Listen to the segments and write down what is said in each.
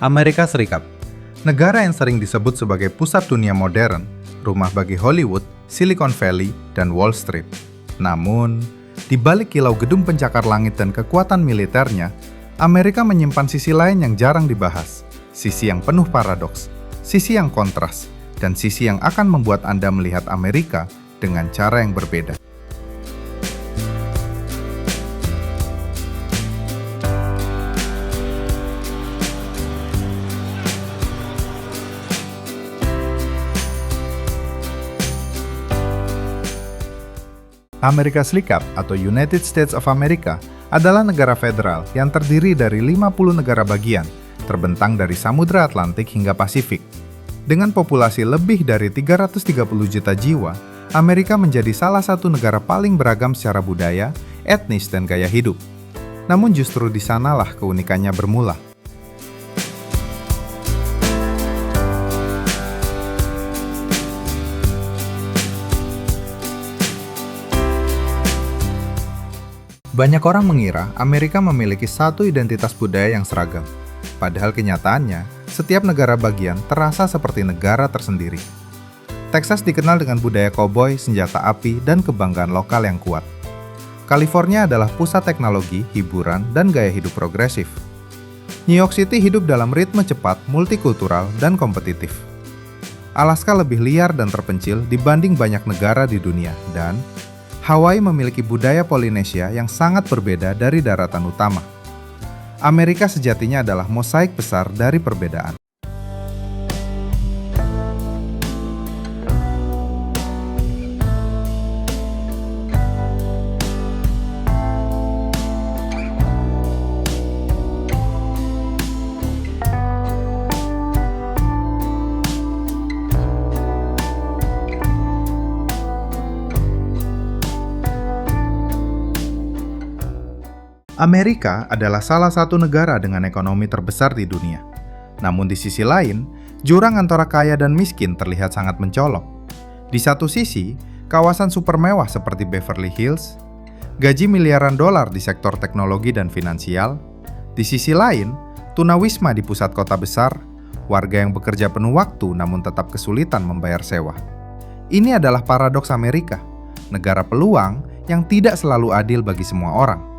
Amerika Serikat, negara yang sering disebut sebagai pusat dunia modern, rumah bagi Hollywood, Silicon Valley, dan Wall Street. Namun, di balik kilau gedung pencakar langit dan kekuatan militernya, Amerika menyimpan sisi lain yang jarang dibahas, sisi yang penuh paradoks, sisi yang kontras, dan sisi yang akan membuat Anda melihat Amerika dengan cara yang berbeda. Amerika Serikat atau United States of America adalah negara federal yang terdiri dari 50 negara bagian, terbentang dari Samudra Atlantik hingga Pasifik. Dengan populasi lebih dari 330 juta jiwa, Amerika menjadi salah satu negara paling beragam secara budaya, etnis, dan gaya hidup. Namun justru di sanalah keunikannya bermula. Banyak orang mengira Amerika memiliki satu identitas budaya yang seragam. Padahal kenyataannya, setiap negara bagian terasa seperti negara tersendiri. Texas dikenal dengan budaya koboi, senjata api, dan kebanggaan lokal yang kuat. California adalah pusat teknologi, hiburan, dan gaya hidup progresif. New York City hidup dalam ritme cepat, multikultural, dan kompetitif. Alaska lebih liar dan terpencil dibanding banyak negara di dunia, dan Hawaii memiliki budaya Polinesia yang sangat berbeda dari daratan utama. Amerika sejatinya adalah mosaik besar dari perbedaan. Amerika adalah salah satu negara dengan ekonomi terbesar di dunia. Namun di sisi lain, jurang antara kaya dan miskin terlihat sangat mencolok. Di satu sisi, kawasan super mewah seperti Beverly Hills, gaji miliaran dolar di sektor teknologi dan finansial. Di sisi lain, tunawisma di pusat kota besar, warga yang bekerja penuh waktu namun tetap kesulitan membayar sewa. Ini adalah paradoks Amerika, negara peluang yang tidak selalu adil bagi semua orang.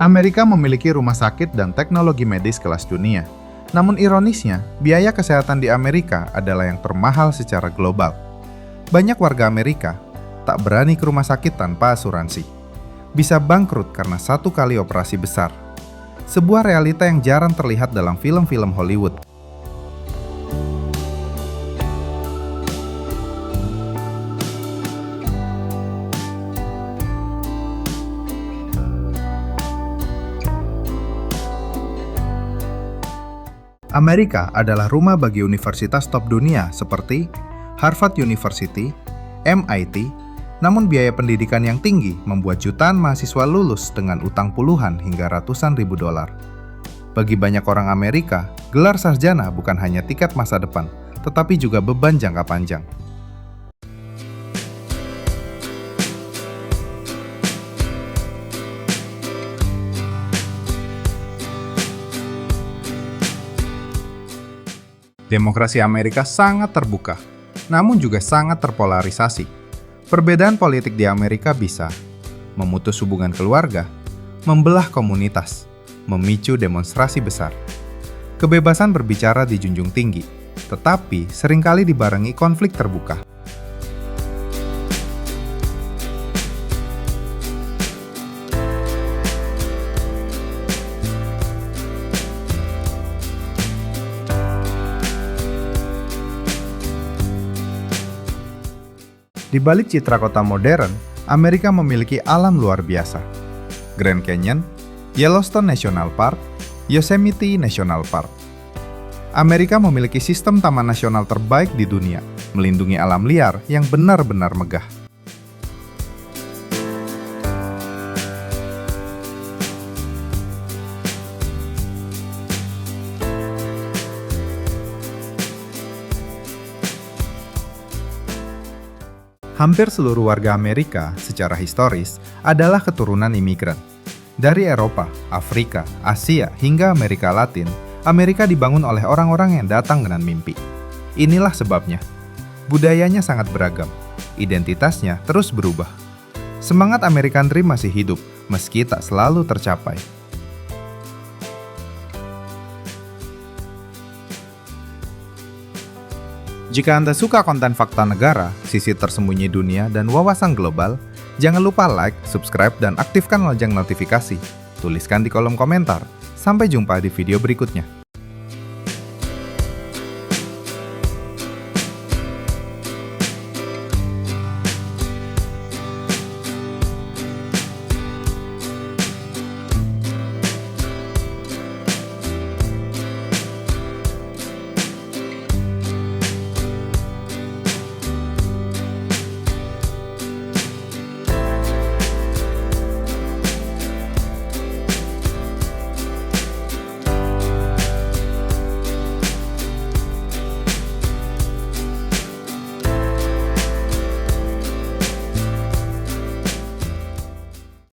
Amerika memiliki rumah sakit dan teknologi medis kelas dunia. Namun ironisnya, biaya kesehatan di Amerika adalah yang termahal secara global. Banyak warga Amerika tak berani ke rumah sakit tanpa asuransi. Bisa bangkrut karena satu kali operasi besar. Sebuah realita yang jarang terlihat dalam film-film Hollywood. Amerika adalah rumah bagi universitas top dunia seperti Harvard University, MIT, namun biaya pendidikan yang tinggi membuat jutaan mahasiswa lulus dengan utang puluhan hingga ratusan ribu dolar. Bagi banyak orang Amerika, gelar sarjana bukan hanya tiket masa depan, tetapi juga beban jangka panjang. Demokrasi Amerika sangat terbuka, namun juga sangat terpolarisasi. Perbedaan politik di Amerika bisa memutus hubungan keluarga, membelah komunitas, memicu demonstrasi besar. Kebebasan berbicara dijunjung tinggi, tetapi seringkali dibarengi konflik terbuka. Di balik citra kota modern, Amerika memiliki alam luar biasa. Grand Canyon, Yellowstone National Park, Yosemite National Park. Amerika memiliki sistem taman nasional terbaik di dunia, melindungi alam liar yang benar-benar megah. Hampir seluruh warga Amerika secara historis adalah keturunan imigran. Dari Eropa, Afrika, Asia, hingga Amerika Latin, Amerika dibangun oleh orang-orang yang datang dengan mimpi. Inilah sebabnya. Budayanya sangat beragam, identitasnya terus berubah. Semangat American Dream masih hidup, meski tak selalu tercapai. Jika Anda suka konten fakta negara, sisi tersembunyi dunia, dan wawasan global, jangan lupa like, subscribe, dan aktifkan lonceng notifikasi. Tuliskan di kolom komentar. Sampai jumpa di video berikutnya.